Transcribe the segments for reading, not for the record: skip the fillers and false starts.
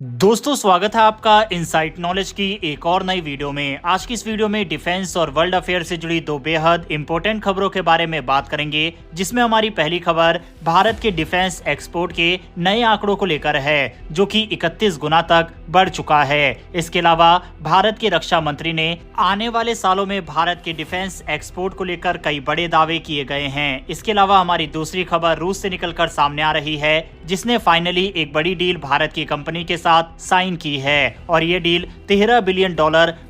दोस्तों स्वागत है आपका इनसाइट नॉलेज की एक और नई वीडियो में। आज की इस वीडियो में डिफेंस और वर्ल्ड अफेयर से जुड़ी दो बेहद इंपॉर्टेंट खबरों के बारे में बात करेंगे, जिसमें हमारी पहली खबर भारत के डिफेंस एक्सपोर्ट के नए आंकड़ों को लेकर है, जो कि 31 गुना तक बढ़ चुका है। इसके अलावा भारत के रक्षा मंत्री ने आने वाले सालों में भारत के डिफेंस एक्सपोर्ट को लेकर कई बड़े दावे किए गए हैं। इसके अलावा हमारी दूसरी खबर रूस से निकलकर सामने आ रही है, जिसने फाइनली एक बड़ी डील भारत की कंपनी के साथ साइन की है और ये डील $13 बिलियन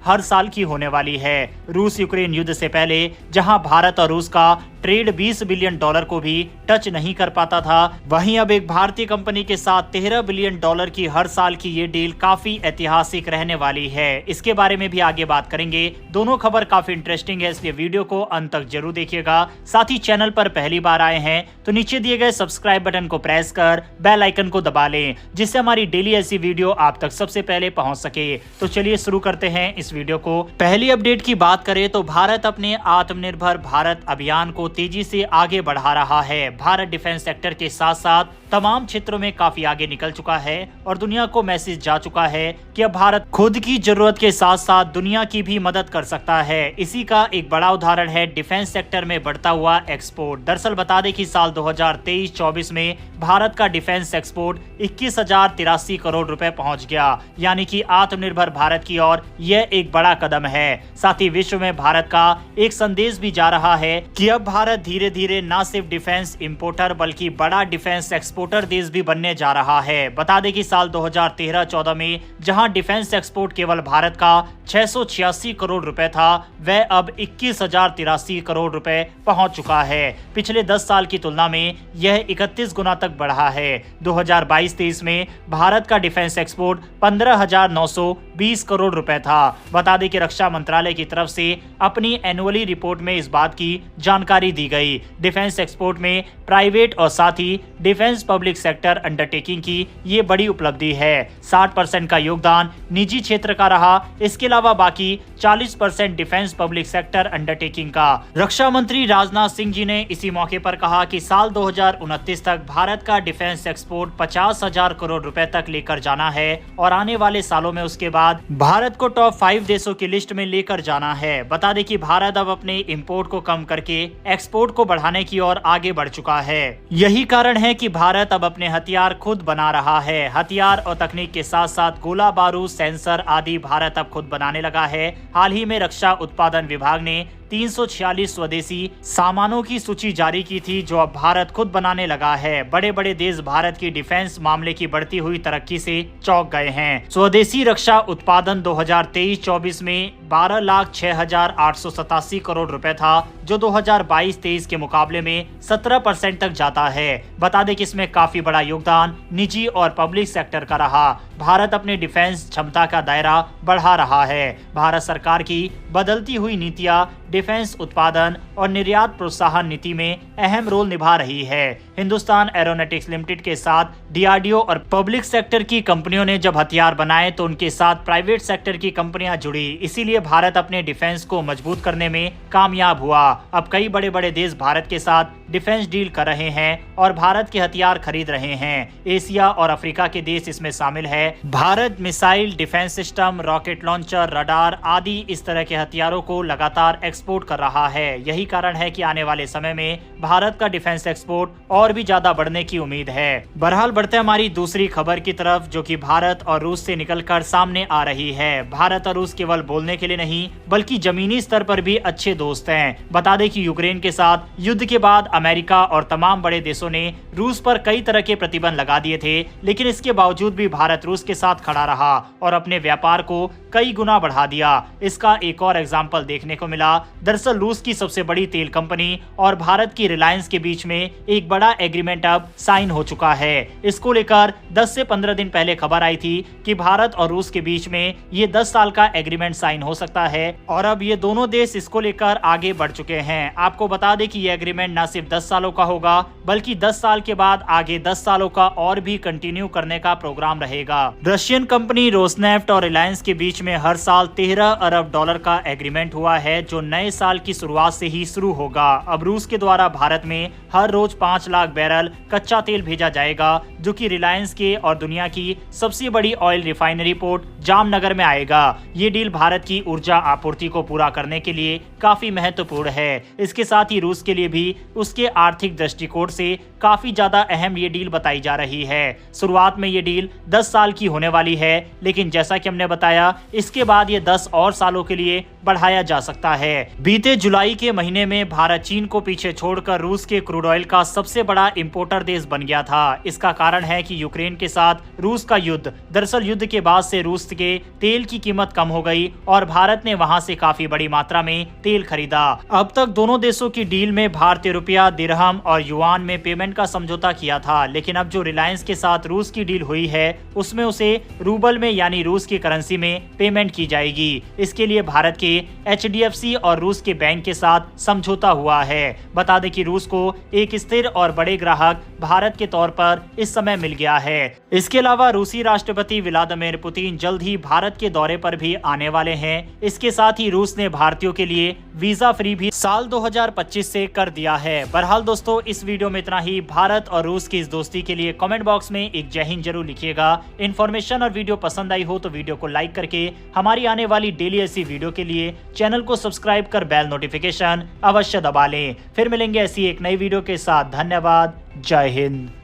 हर साल की होने वाली है। रूस यूक्रेन युद्ध से पहले जहां भारत और रूस का ट्रेड $20 बिलियन को भी टच नहीं कर पाता था, वहीं अब एक भारतीय कंपनी के साथ $13 बिलियन की हर साल की ये डील काफी ऐतिहासिक रहने वाली है। इसके बारे में भी आगे बात करेंगे। दोनों खबर काफी इंटरेस्टिंग है, इसलिए वीडियो को अंत तक जरूर देखिएगा। साथ ही चैनल पर पहली बार आए हैं तो नीचे दिए गए सब्सक्राइब बटन को प्रेस कर बेल आइकन को दबा लें, जिससे हमारी डेली ऐसी वीडियो आप तक सबसे पहले पहुंच सके। तो चलिए शुरू करते हैं इस वीडियो को। पहली अपडेट की बात करें तो भारत अपने आत्मनिर्भर भारत अभियान को तेजी से आगे बढ़ा रहा है। भारत डिफेंस सेक्टर के साथ साथ तमाम क्षेत्रों में काफी आगे निकल चुका है और दुनिया को मैसेज जा चुका है कि अब भारत खुद की जरूरत के साथ साथ दुनिया की भी मदद कर सकता है। इसी का एक बड़ा उदाहरण है डिफेंस सेक्टर में बढ़ता हुआ एक्सपोर्ट। दरअसल बता दें कि साल 2023-24 में भारत का डिफेंस एक्सपोर्ट 21,083 करोड़ रुपए पहुंच गया, यानी कि आत्मनिर्भर भारत की ओर यह एक बड़ा कदम है। साथ ही विश्व में भारत का एक संदेश भी जा रहा है कि अब भारत धीरे धीरे न सिर्फ डिफेंस इंपोर्टर बल्कि बड़ा डिफेंस एक्सपोर्टर देश भी बनने जा रहा है। बता दें कि साल 2013-14 में जहां डिफेंस एक्सपोर्ट केवल भारत का 686 करोड़ रुपए था, वह अब 21,083 करोड़ रुपए पहुंच चुका है। पिछले 10 साल की तुलना में यह 31 गुना तक बढ़ा है। 2022-23 में भारत का डिफेंस एक्सपोर्ट 15,920 करोड़ रुपए था। बता दें कि रक्षा मंत्रालय की तरफ से अपनी एनुअली रिपोर्ट में इस बात की जानकारी दी गई। डिफेंस एक्सपोर्ट में प्राइवेट और साथ ही डिफेंस पब्लिक सेक्टर अंडरटेकिंग की ये बड़ी उपलब्धि है। 60% का योगदान निजी क्षेत्र का रहा। इसके अलावा बाकी 40% डिफेंस पब्लिक सेक्टर अंडरटेकिंग का। रक्षा मंत्री राजनाथ सिंह जी ने इसी मौके पर कहा कि साल 2029 तक भारत का डिफेंस एक्सपोर्ट 50,000 करोड़ रुपए तक लेकर जाना है और आने वाले सालों में उसके बाद भारत को टॉप 5 देशों की लिस्ट में लेकर जाना है। बता दें कि भारत अब अपने इंपोर्ट को कम करके एक्सपोर्ट को बढ़ाने की ओर आगे बढ़ चुका है। यही कारण है कि भारत अब अपने हथियार खुद बना रहा है। हथियार और तकनीक के साथ साथ गोला बारूद, सेंसर आदि भारत अब खुद बनाने लगा है। हाल ही में रक्षा उत्पादन विभाग ने 346 स्वदेशी सामानों की सूची जारी की थी, जो अब भारत खुद बनाने लगा है। बड़े बड़े देश भारत की डिफेंस मामले की बढ़ती हुई तरक्की से चौंक गए हैं। स्वदेशी रक्षा उत्पादन 2023-24 में 12,06,887 करोड़ रुपए था, जो 2022-23 के मुकाबले में 17% तक जाता है। बता दें कि इसमें काफी बड़ा योगदान निजी और पब्लिक सेक्टर का रहा। भारत अपने डिफेंस क्षमता का दायरा बढ़ा रहा है। भारत सरकार की बदलती हुई नीतियां डिफेंस उत्पादन और निर्यात प्रोत्साहन नीति में अहम रोल निभा रही है। हिंदुस्तान एरोनॉटिक्स लिमिटेड के साथ डीआरडीओ और पब्लिक सेक्टर की कंपनियों ने जब हथियार बनाए तो उनके साथ प्राइवेट सेक्टर की कंपनियां जुड़ी। इसीलिए भारत अपने डिफेंस को मजबूत करने में कामयाब हुआ। अब कई बड़े बड़े देश भारत के साथ डिफेंस डील कर रहे हैं और भारत के हथियार खरीद रहे हैं। एशिया और अफ्रीका के देश इसमें शामिल है। Bharat missile defence system, rocket launcher, radar आदि इस तरह के हथियारों को लगातार एक्सपोर्ट कर रहा है। यही कारण है कि आने वाले समय में भारत का डिफेंस एक्सपोर्ट और भी ज्यादा बढ़ने की उम्मीद है। बहरहाल बढ़ते हमारी दूसरी खबर की तरफ, जो कि भारत और रूस से निकलकर सामने आ रही है। भारत और रूस केवल बोलने के लिए नहीं बल्कि जमीनी स्तर पर भी अच्छे दोस्त हैं। बता दें कि यूक्रेन के साथ युद्ध के बाद अमेरिका और तमाम बड़े देशों ने रूस पर कई तरह के प्रतिबंध लगा दिए थे, लेकिन इसके बावजूद भी भारत रूस के साथ खड़ा रहा और अपने व्यापार को कई गुना बढ़ा दिया। इसका एक और एग्जाम्पल देखने को मिला। दरअसल रूस की सबसे बड़ी तेल कंपनी और भारत की रिलायंस के बीच में एक बड़ा एग्रीमेंट अब साइन हो चुका है। इसको लेकर 10 से 15 दिन पहले खबर आई थी कि भारत और रूस के बीच में ये 10 साल का एग्रीमेंट साइन हो सकता है और अब ये दोनों देश इसको लेकर आगे बढ़ चुके हैं। आपको बता दें कि ये एग्रीमेंट न सिर्फ 10 सालों का होगा, बल्कि 10 साल के बाद आगे 10 सालों का और भी कंटिन्यू करने का प्रोग्राम रहेगा। रशियन कंपनी रोसनेफ्ट और रिलायंस के बीच में हर साल 13 अरब डॉलर का एग्रीमेंट हुआ है, जो नए साल की शुरुआत से ही शुरू होगा। अब रूस के द्वारा भारत में हर रोज 5 लाख बैरल कच्चा तेल भेजा जाएगा, जो कि रिलायंस के और दुनिया की सबसे बड़ी ऑयल रिफाइनरी पोर्ट जामनगर में आएगा। ये डील भारत की ऊर्जा आपूर्ति को पूरा करने के लिए काफी महत्वपूर्ण है। इसके साथ ही रूस के लिए भी उसके आर्थिक दृष्टिकोण से काफी ज्यादा अहम ये डील बताई जा रही है। शुरुआत में ये डील 10 साल की होने वाली है, लेकिन जैसा कि हमने बताया, इसके बाद ये 10 और सालों के लिए बढ़ाया जा सकता है। बीते जुलाई के महीने में भारत चीन को पीछे छोड़कर रूस के क्रूड ऑयल का सबसे बड़ा इंपोर्टर देश बन गया था। इसका कारण है कि यूक्रेन के साथ रूस का युद्ध, दरअसल युद्ध के बाद से रूस के तेल की कीमत कम हो गई और भारत ने वहां से काफी बड़ी मात्रा में तेल खरीदा। अब तक दोनों देशों की डील में भारतीय रुपया, दिरहम और युआन में पेमेंट का समझौता किया था, लेकिन अब जो रिलायंस के साथ रूस की डील हुई है उसमें उसे रूबल में यानी रूस की करेंसी में पेमेंट की जाएगी। इसके लिए भारत के HDFC और रूस के बैंक के साथ समझौता हुआ है। बता दें कि रूस को एक स्थिर और बड़े ग्राहक भारत के तौर पर इस समय मिल गया है। इसके अलावा रूसी राष्ट्रपति व्लादिमीर पुतिन जल्द ही भारत के दौरे पर भी आने वाले हैं। इसके साथ ही रूस ने भारतीयों के लिए वीजा फ्री भी साल 2025 से कर दिया है। बहरहाल दोस्तों, इस वीडियो में इतना ही। भारत और रूस की इस दोस्ती के लिए कमेंट बॉक्स में एक जय हिंद जरूर लिखिएगा। इन्फॉर्मेशन और वीडियो पसंद आई हो तो वीडियो को लाइक करके हमारी आने वाली डेली ऐसी वीडियो के लिए चैनल को सब्सक्राइब कर बेल नोटिफिकेशन अवश्य दबा लें। फिर मिलेंगे ऐसी एक नई वीडियो के साथ। धन्यवाद। जय हिंद।